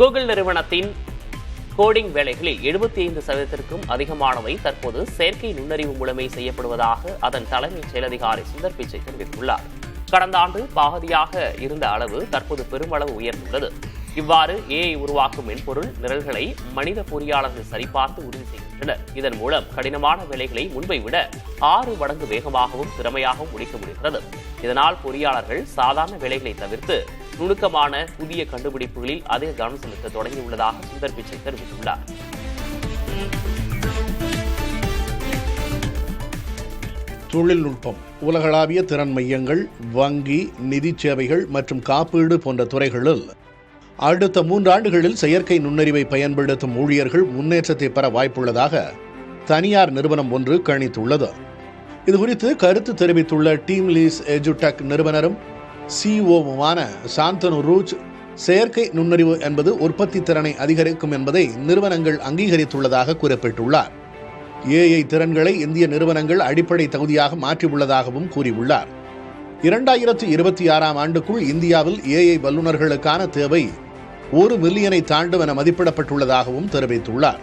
Google நிறுவனத்தின் coding வேலைகளில் 75%க்கும் அதிகமானவை தற்போது செயற்கை நுண்ணறிவு மூலமே செய்யப்படுவதாக அதன் தலைமைச் செயலதிகாரி சுந்தர் பிச்சை தெரிவித்துள்ளார். கடந்த ஆண்டு பாதியாக இருந்த அளவு தற்போது பெருமளவு உயர்ந்துள்ளது. இவ்வாறு ஏஐ உருவாக்கும் மென்பொருள் நிரல்களை மனித பொறியாளர்கள் சரிபார்த்து உறுதி செய்கின்றனர். இதன் மூலம் கடினமான வேலைகளை முன்பை விட 6 மடங்கு வேகமாகவும் திறமையாகவும் முடிக்க முடிகிறது. இதனால் பொறியாளர்கள் சாதாரண வேலைகளை தவிர்த்து நுணுக்கமான புதிய கண்டுபிடிப்புகளில் அதிக கவனம் செலுத்த தொடங்கியுள்ளதாக சுந்தர் பிச்சை தெரிவித்துள்ளார். தொழில்நுட்பம், உலகளாவிய திறன் மையங்கள், வங்கி, நிதி சேவைகள் மற்றும் காப்பீடு போன்ற துறைகளில் அடுத்த 3 ஆண்டுகளில் செயற்கை நுண்ணறிவை பயன்படுத்தும் ஊழியர்கள் முன்னேற்றத்தை பெற வாய்ப்புள்ளதாக தனியார் நிறுவனம் ஒன்று கணித்துள்ளது. இதுகுறித்து கருத்து தெரிவித்துள்ள டீம் லீஸ் எஜுடெக் நிறுவனரும் சிஓவுமான சாந்தனு ரூச், செயற்கை நுண்ணறிவு என்பது உற்பத்தி திறனை அதிகரிக்கும் என்பதை நிறுவனங்கள் அங்கீகரித்துள்ளதாக குறிப்பிட்டுள்ளார். ஏஐ திறன்களை இந்திய நிறுவனங்கள் அடிப்படை தகுதியாக மாற்றியுள்ளதாகவும் கூறியுள்ளார். 2026ஆம் ஆண்டுக்குள் இந்தியாவில் ஏஐ வல்லுநர்களுக்கான தேவை 1 மில்லியனை தாண்டும் என மதிப்பிடப்பட்டுள்ளதாகவும் தெரிவித்துள்ளார்.